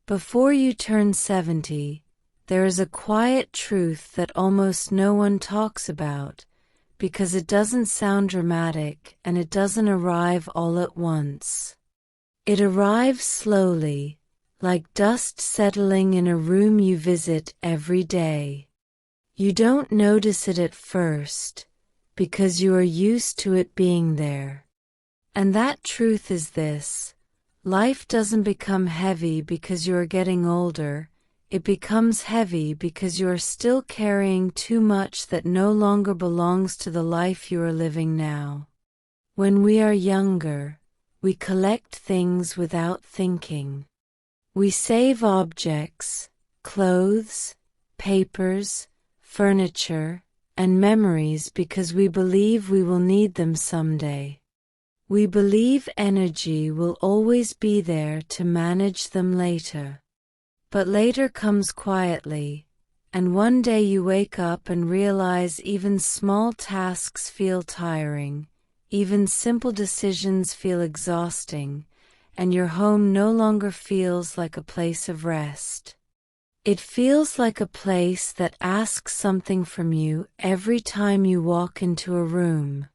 Before you turn 70, there is a quiet truth that almost no one talks about, because it doesn't sound dramatic and it doesn't arrive all at once. It arrives slowly, like dust settling in a room you visit every day. You don't notice it at first, because you are used to it being there. And that truth is this: life doesn't become heavy because you are getting older, it becomes heavy because you are still carrying too much that no longer belongs to the life you are living now. When we are younger, we collect things without thinking. We save objects, clothes, papers, furniture, and memories because we believe we will need them someday. We believe energy will always be there to manage them later. But later comes quietly, and one day you wake up and realize even small tasks feel tiring, even simple decisions feel exhausting, and your home no longer feels like a place of rest. It feels like a place that asks something from you every time you walk into a room.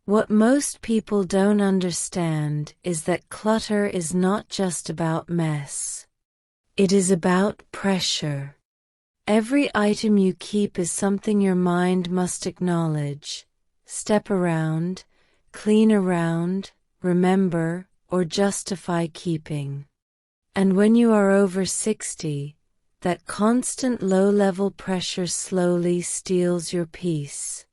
What most people don't understand is that clutter is not just about mess. It is about pressure. Every item you keep is something your mind must acknowledge, step around, clean around, remember, or justify keeping. And when you are over 60, that constant low-level pressure slowly steals your peace.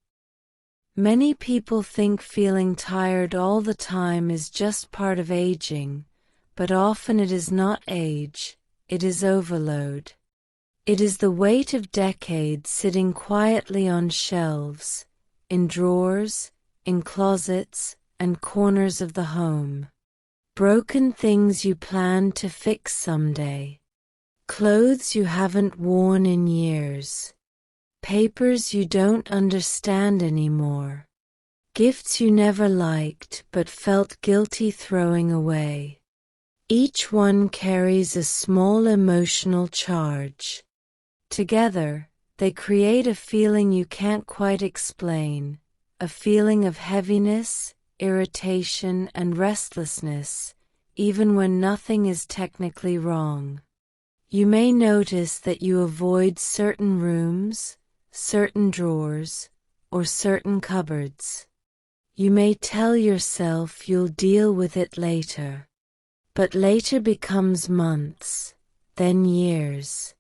Many people think feeling tired all the time is just part of aging, but often it is not age, it is overload. It is the weight of decades sitting quietly on shelves, in drawers, in closets, and corners of the home. Broken things you plan to fix someday. Clothes you haven't worn in years. Papers you don't understand anymore. Gifts you never liked but felt guilty throwing away. Each one carries a small emotional charge. Together, they create a feeling you can't quite explain, a feeling of heaviness, irritation, and restlessness, even when nothing is technically wrong. You may notice that you avoid certain rooms, certain drawers, or certain cupboards. You may tell yourself you'll deal with it later. But later becomes months, then years.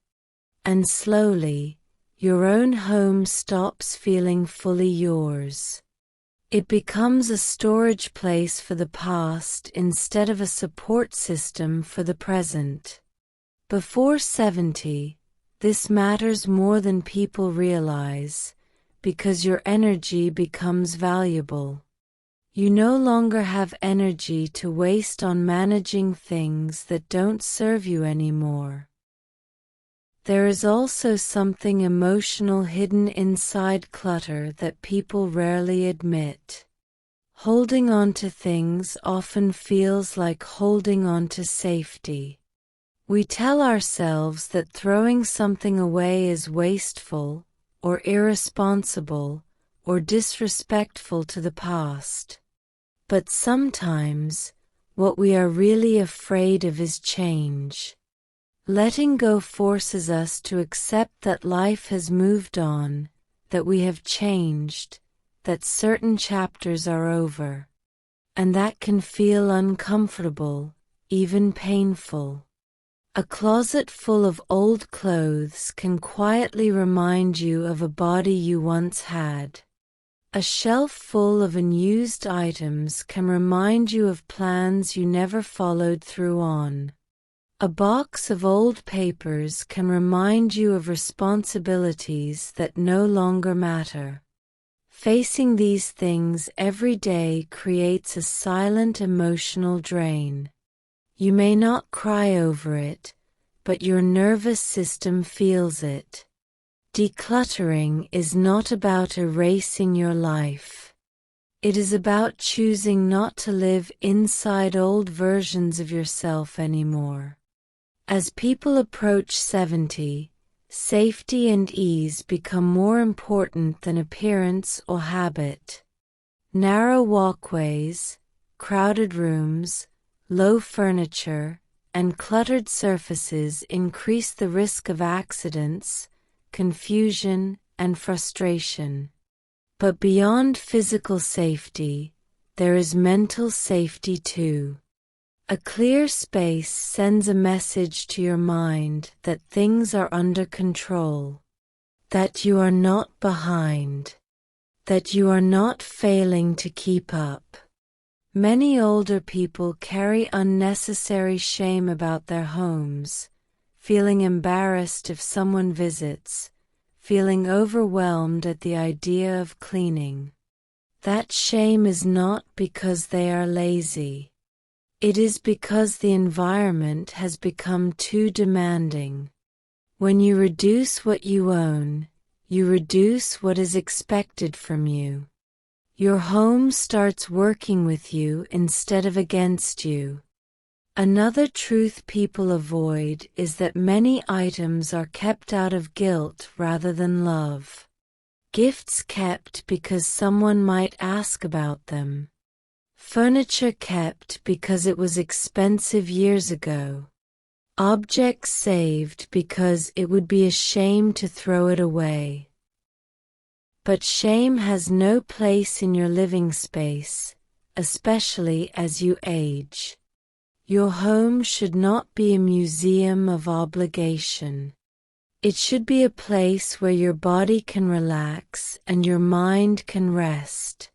And slowly, your own home stops feeling fully yours. It becomes a storage place for the past instead of a support system for the present. Before 70, this matters more than people realize, because your energy becomes valuable. You no longer have energy to waste on managing things that don't serve you anymore. There is also something emotional hidden inside clutter that people rarely admit. Holding on to things often feels like holding on to safety. We tell ourselves that throwing something away is wasteful, or irresponsible, or disrespectful to the past. But sometimes, what we are really afraid of is change. Letting go forces us to accept that life has moved on, that we have changed, that certain chapters are over. And that can feel uncomfortable, even painful. A closet full of old clothes can quietly remind you of a body you once had. A shelf full of unused items can remind you of plans you never followed through on. A box of old papers can remind you of responsibilities that no longer matter. Facing these things every day creates a silent emotional drain. You may not cry over it, but your nervous system feels it. Decluttering is not about erasing your life. It is about choosing not to live inside old versions of yourself anymore. As people approach 70, safety and ease become more important than appearance or habit. Narrow walkways, crowded rooms, low furniture, and cluttered surfaces increase the risk of accidents, confusion, and frustration. But beyond physical safety, there is mental safety too. A clear space sends a message to your mind that things are under control, that you are not behind, that you are not failing to keep up. Many older people carry unnecessary shame about their homes, feeling embarrassed if someone visits, feeling overwhelmed at the idea of cleaning. That shame is not because they are lazy. It is because the environment has become too demanding. When you reduce what you own, you reduce what is expected from you. Your home starts working with you instead of against you. Another truth people avoid is that many items are kept out of guilt rather than love. Gifts kept because someone might ask about them. Furniture kept because it was expensive years ago. Objects saved because it would be a shame to throw it away. But shame has no place in your living space, especially as you age. Your home should not be a museum of obligation. It should be a place where your body can relax and your mind can rest.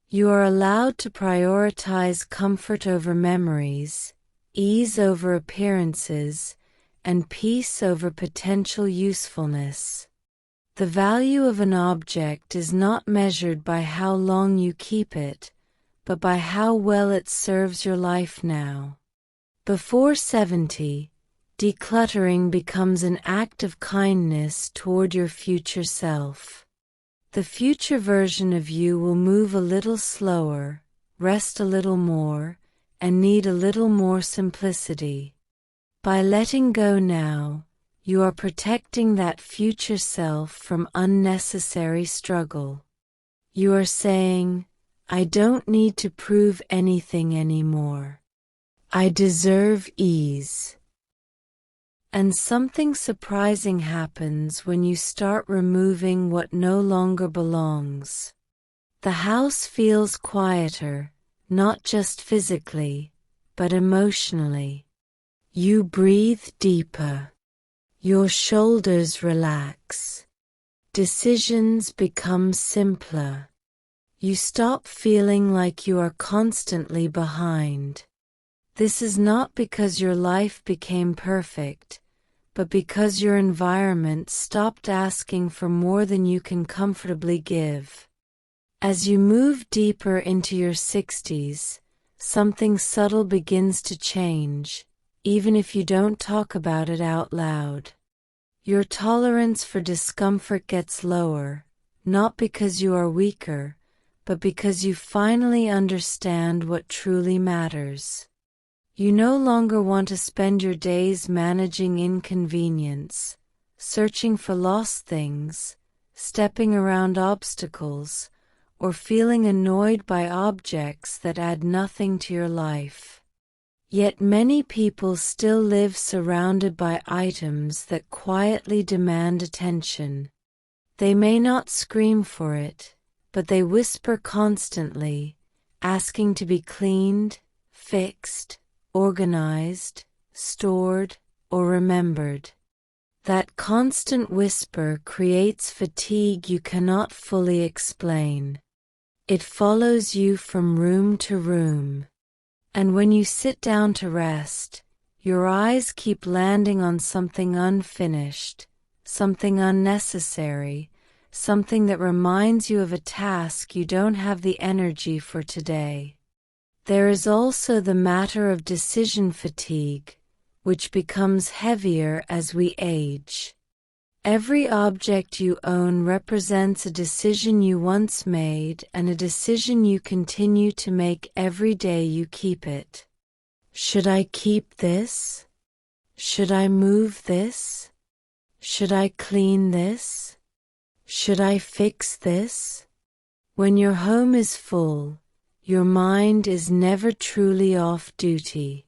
You are allowed to prioritize comfort over memories, ease over appearances, and peace over potential usefulness. The value of an object is not measured by how long you keep it, but by how well it serves your life now. Before 70, decluttering becomes an act of kindness toward your future self. The future version of you will move a little slower, rest a little more, and need a little more simplicity. By letting go now, you are protecting that future self from unnecessary struggle. You are saying, I don't need to prove anything anymore. I deserve ease. And something surprising happens when you start removing what no longer belongs. The house feels quieter, not just physically, but emotionally. You breathe deeper. Your shoulders relax. Decisions become simpler. You stop feeling like you are constantly behind. This is not because your life became perfect, but because your environment stopped asking for more than you can comfortably give. As you move deeper into your 60s, something subtle begins to change, even if you don't talk about it out loud. Your tolerance for discomfort gets lower, not because you are weaker, but because you finally understand what truly matters. You no longer want to spend your days managing inconvenience, searching for lost things, stepping around obstacles, or feeling annoyed by objects that add nothing to your life. Yet many people still live surrounded by items that quietly demand attention. They may not scream for it, but they whisper constantly, asking to be cleaned, fixed, organized, stored, or remembered. That constant whisper creates fatigue you cannot fully explain. It follows you from room to room. And when you sit down to rest, your eyes keep landing on something unfinished, something unnecessary, something that reminds you of a task you don't have the energy for today. There is also the matter of decision fatigue, which becomes heavier as we age. Every object you own represents a decision you once made and a decision you continue to make every day you keep it. Should I keep this? Should I move this? Should I clean this? Should I fix this? When your home is full, your mind is never truly off duty.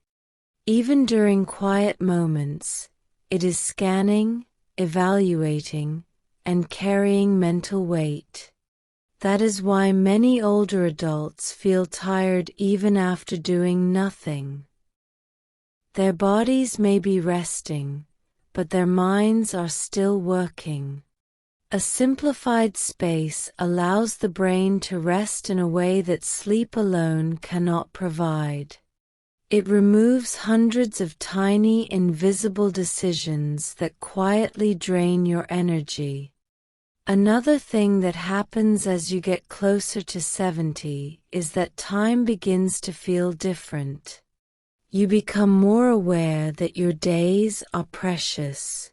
Even during quiet moments, it is scanning, evaluating, and carrying mental weight. That is why many older adults feel tired even after doing nothing. Their bodies may be resting, but their minds are still working. A simplified space allows the brain to rest in a way that sleep alone cannot provide. It removes hundreds of tiny, invisible decisions that quietly drain your energy. Another thing that happens as you get closer to 70 is that time begins to feel different. You become more aware that your days are precious.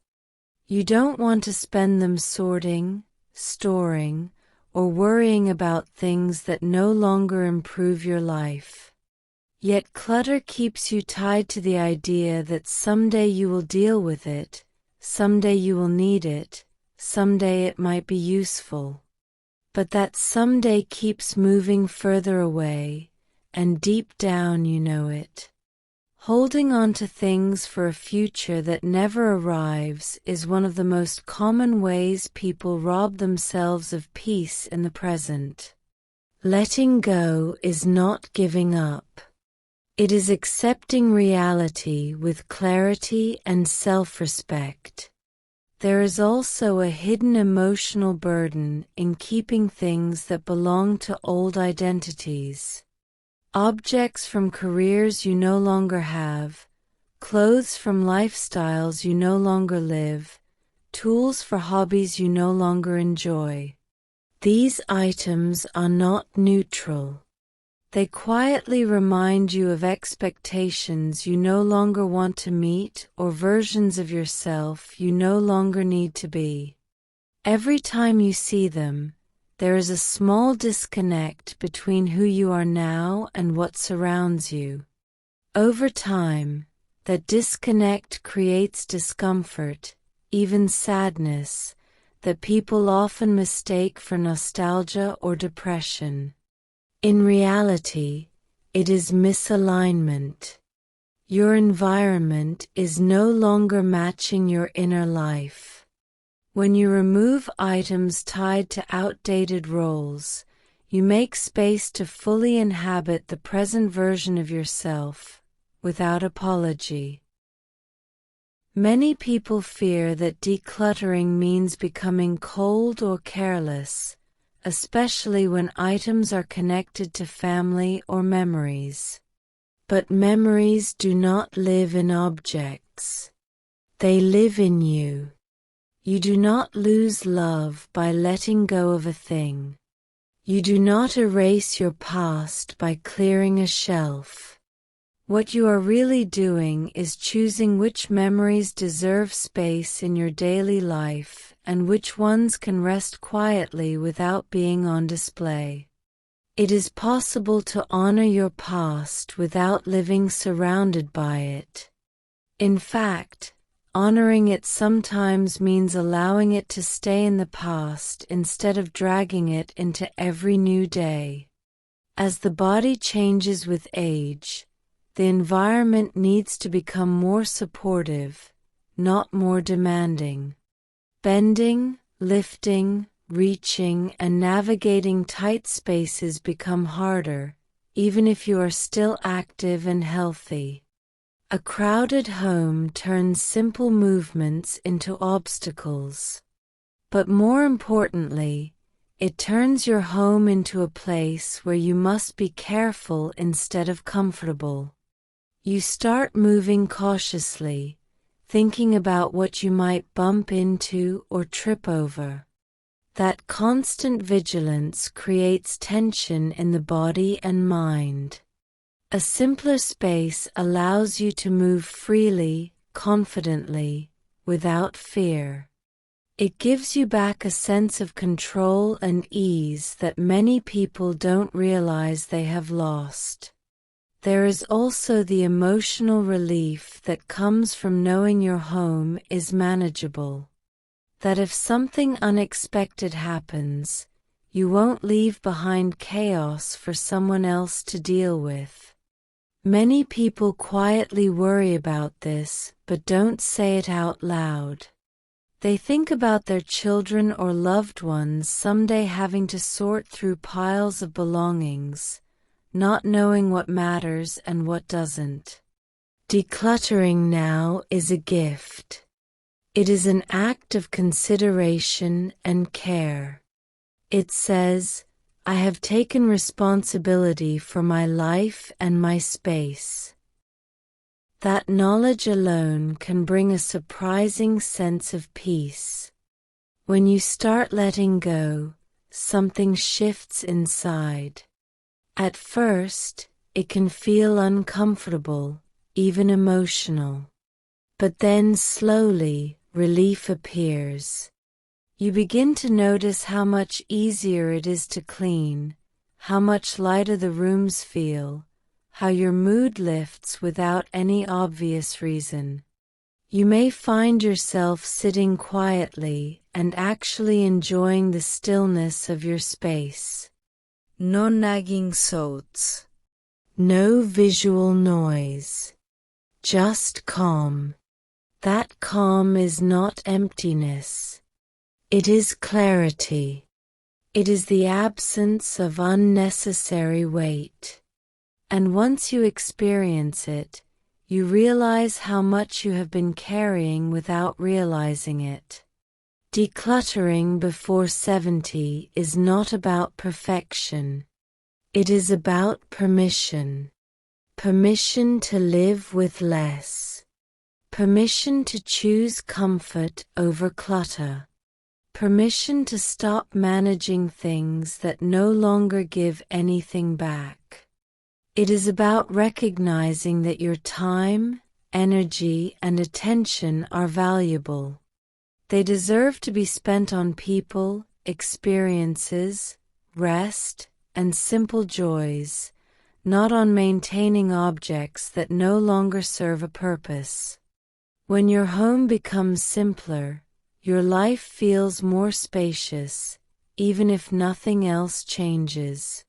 You don't want to spend them sorting, storing, or worrying about things that no longer improve your life. Yet clutter keeps you tied to the idea that someday you will deal with it, someday you will need it, someday it might be useful. But that someday keeps moving further away, and deep down you know it. Holding on to things for a future that never arrives is one of the most common ways people rob themselves of peace in the present. Letting go is not giving up. It is accepting reality with clarity and self-respect. There is also a hidden emotional burden in keeping things that belong to old identities. Objects from careers you no longer have, clothes from lifestyles you no longer live, tools for hobbies you no longer enjoy. These items are not neutral. They quietly remind you of expectations you no longer want to meet or versions of yourself you no longer need to be. Every time you see them, there is a small disconnect between who you are now and what surrounds you. Over time, that disconnect creates discomfort, even sadness, that people often mistake for nostalgia or depression. In reality, it is misalignment. Your environment is no longer matching your inner life. When you remove items tied to outdated roles, you make space to fully inhabit the present version of yourself, without apology. Many people fear that decluttering means becoming cold or careless, especially when items are connected to family or memories. But memories do not live in objects. They live in you. You do not lose love by letting go of a thing. You do not erase your past by clearing a shelf. What you are really doing is choosing which memories deserve space in your daily life and which ones can rest quietly without being on display. It is possible to honor your past without living surrounded by it. In fact, honoring it sometimes means allowing it to stay in the past instead of dragging it into every new day. As the body changes with age, the environment needs to become more supportive, not more demanding. Bending, lifting, reaching, and navigating tight spaces become harder, even if you are still active and healthy. A crowded home turns simple movements into obstacles. But more importantly, it turns your home into a place where you must be careful instead of comfortable. You start moving cautiously, thinking about what you might bump into or trip over. That constant vigilance creates tension in the body and mind. A simpler space allows you to move freely, confidently, without fear. It gives you back a sense of control and ease that many people don't realize they have lost. There is also the emotional relief that comes from knowing your home is manageable. That if something unexpected happens, you won't leave behind chaos for someone else to deal with. Many people quietly worry about this but don't say it out loud. They think about their children or loved ones someday having to sort through piles of belongings, not knowing what matters and what doesn't. Decluttering now is a gift. It is an act of consideration and care. It says, I have taken responsibility for my life and my space. That knowledge alone can bring a surprising sense of peace. When you start letting go, something shifts inside. At first, it can feel uncomfortable, even emotional. But then slowly, relief appears. You begin to notice how much easier it is to clean, how much lighter the rooms feel, how your mood lifts without any obvious reason. You may find yourself sitting quietly and actually enjoying the stillness of your space. No nagging thoughts. No visual noise. Just calm. That calm is not emptiness. It is clarity. It is the absence of unnecessary weight. And once you experience it, you realize how much you have been carrying without realizing it. Decluttering before 70 is not about perfection. It is about permission. Permission to live with less. Permission to choose comfort over clutter. Permission to stop managing things that no longer give anything back. It is about recognizing that your time, energy, and attention are valuable. They deserve to be spent on people, experiences, rest, and simple joys, not on maintaining objects that no longer serve a purpose. When your home becomes simpler, your life feels more spacious, even if nothing else changes.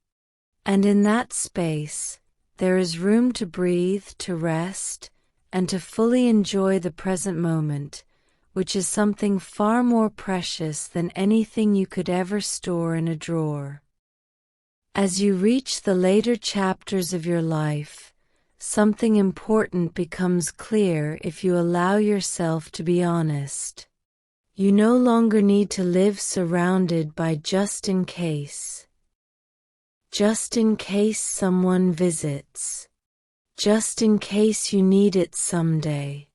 And in that space, there is room to breathe, to rest, and to fully enjoy the present moment, which is something far more precious than anything you could ever store in a drawer. As you reach the later chapters of your life, something important becomes clear if you allow yourself to be honest. You no longer need to live surrounded by just in case. Just in case someone visits. Just in case you need it someday.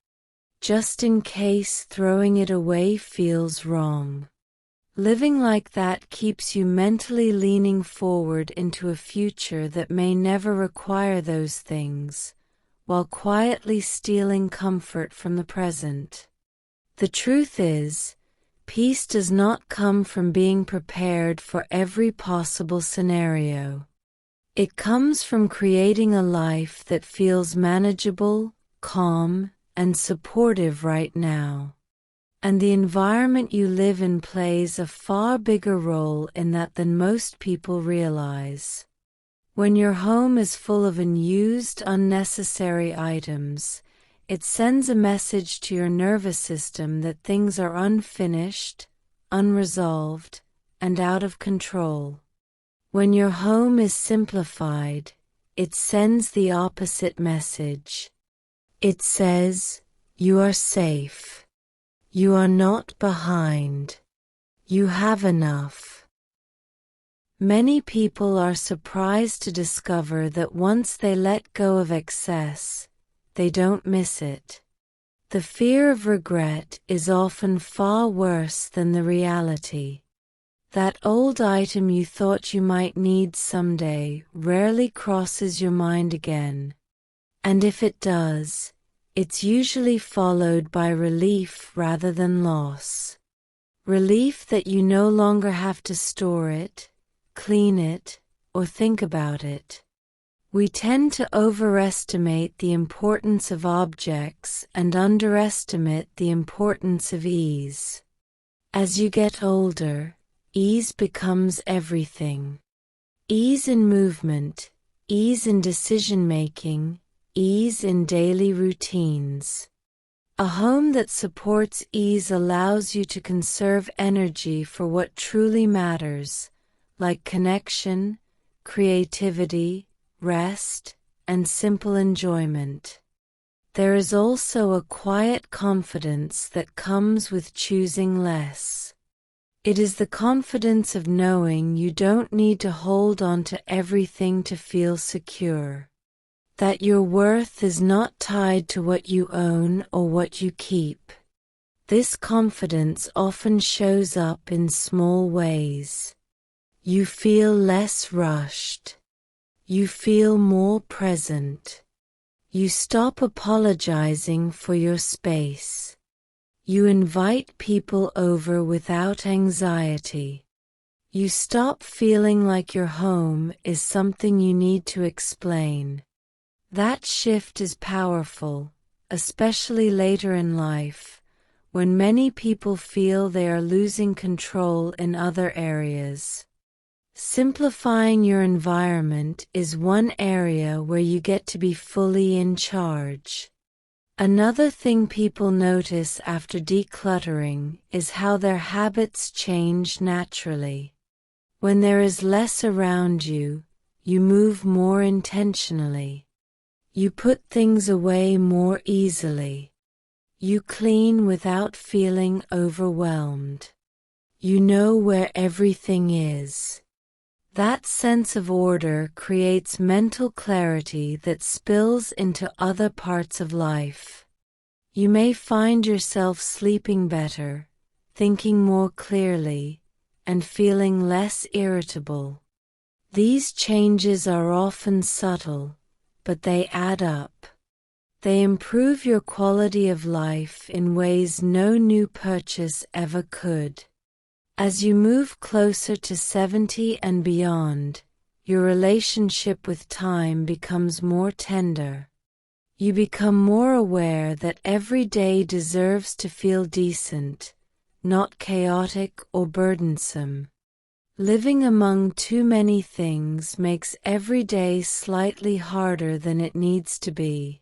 Just in case throwing it away feels wrong. Living like that keeps you mentally leaning forward into a future that may never require those things, while quietly stealing comfort from the present. The truth is, peace does not come from being prepared for every possible scenario. It comes from creating a life that feels manageable, calm, and supportive right now. And the environment you live in plays a far bigger role in that than most people realize. When your home is full of unused, unnecessary items, it sends a message to your nervous system that things are unfinished, unresolved, and out of control. When your home is simplified, it sends the opposite message. It says, you are safe. You are not behind. You have enough. Many people are surprised to discover that once they let go of excess, they don't miss it. The fear of regret is often far worse than the reality. That old item you thought you might need someday rarely crosses your mind again. And if it does, it's usually followed by relief rather than loss. Relief that you no longer have to store it, clean it, or think about it. We tend to overestimate the importance of objects and underestimate the importance of ease. As you get older, ease becomes everything. Ease in movement, ease in decision-making, ease in daily routines. A home that supports ease allows you to conserve energy for what truly matters, like connection, creativity, rest, and simple enjoyment. There is also a quiet confidence that comes with choosing less. It is the confidence of knowing you don't need to hold on to everything to feel secure. That your worth is not tied to what you own or what you keep. This confidence often shows up in small ways. You feel less rushed. You feel more present. You stop apologizing for your space. You invite people over without anxiety. You stop feeling like your home is something you need to explain. That shift is powerful, especially later in life, when many people feel they are losing control in other areas. Simplifying your environment is one area where you get to be fully in charge. Another thing people notice after decluttering is how their habits change naturally. When there is less around you, you move more intentionally. You put things away more easily. You clean without feeling overwhelmed. You know where everything is. That sense of order creates mental clarity that spills into other parts of life. You may find yourself sleeping better, thinking more clearly, and feeling less irritable. These changes are often subtle, but they add up. They improve your quality of life in ways no new purchase ever could. As you move closer to 70 and beyond, your relationship with time becomes more tender. You become more aware that every day deserves to feel decent, not chaotic or burdensome. Living among too many things makes every day slightly harder than it needs to be.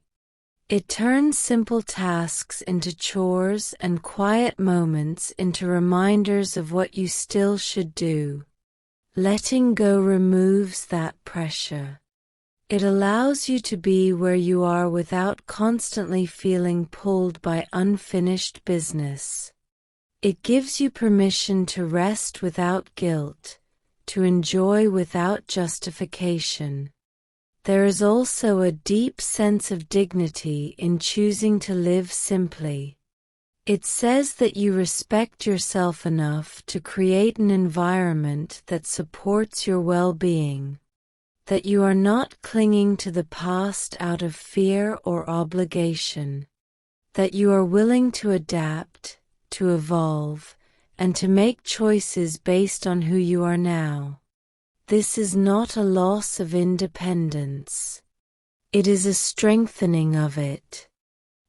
It turns simple tasks into chores and quiet moments into reminders of what you still should do. Letting go removes that pressure. It allows you to be where you are without constantly feeling pulled by unfinished business. It gives you permission to rest without guilt, to enjoy without justification. There is also a deep sense of dignity in choosing to live simply. It says that you respect yourself enough to create an environment that supports your well-being, that you are not clinging to the past out of fear or obligation, that you are willing to adapt, to evolve, and to make choices based on who you are now. This is not a loss of independence. It is a strengthening of it.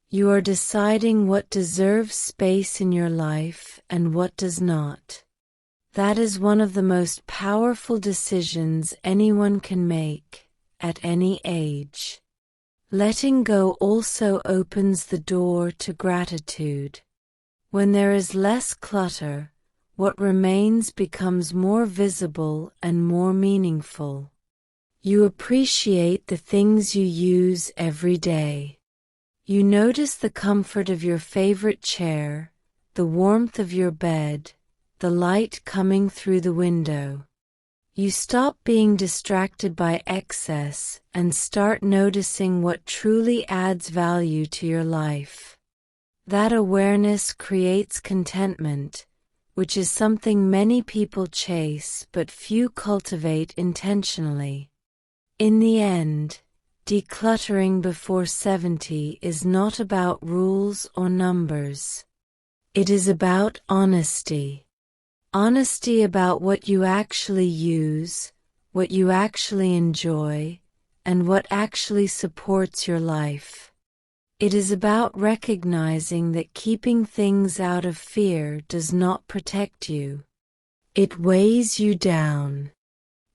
You are deciding what deserves space in your life and what does not. That is one of the most powerful decisions anyone can make, at any age. Letting go also opens the door to gratitude. When there is less clutter, what remains becomes more visible and more meaningful. You appreciate the things you use every day. You notice the comfort of your favorite chair, the warmth of your bed, the light coming through the window. You stop being distracted by excess and start noticing what truly adds value to your life. That awareness creates contentment, which is something many people chase but few cultivate intentionally. In the end, decluttering before 70 is not about rules or numbers. It is about honesty. Honesty about what you actually use, what you actually enjoy, and what actually supports your life. It is about recognizing that keeping things out of fear does not protect you. It weighs you down.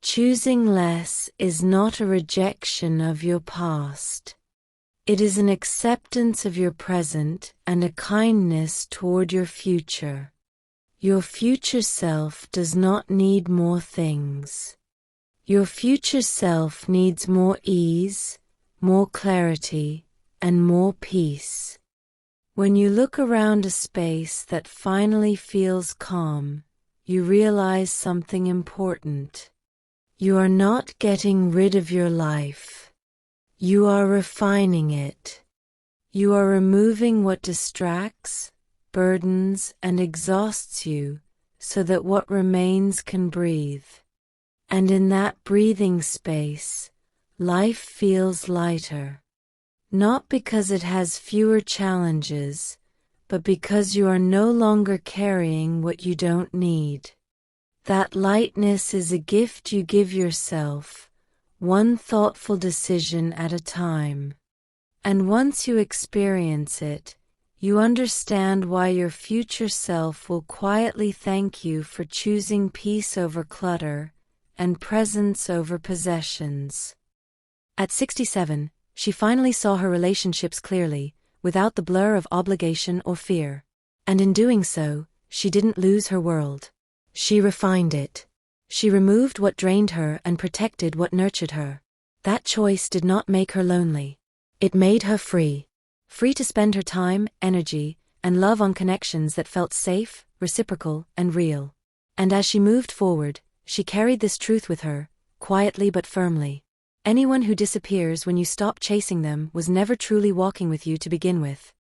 Choosing less is not a rejection of your past. It is an acceptance of your present and a kindness toward your future. Your future self does not need more things. Your future self needs more ease, more clarity, and more peace. When you look around a space that finally feels calm, you realize something important. You are not getting rid of your life. You are refining it. You are removing what distracts, burdens, and exhausts you, so that what remains can breathe. And in that breathing space, life feels lighter. Not because it has fewer challenges, but because you are no longer carrying what you don't need. That lightness is a gift you give yourself, one thoughtful decision at a time. And once you experience it, you understand why your future self will quietly thank you for choosing peace over clutter and presence over possessions. At 67, she finally saw her relationships clearly, without the blur of obligation or fear. And in doing so, she didn't lose her world. She refined it. She removed what drained her and protected what nurtured her. That choice did not make her lonely. It made her free. Free to spend her time, energy, and love on connections that felt safe, reciprocal, and real. And as she moved forward, she carried this truth with her, quietly but firmly. Anyone who disappears when you stop chasing them was never truly walking with you to begin with.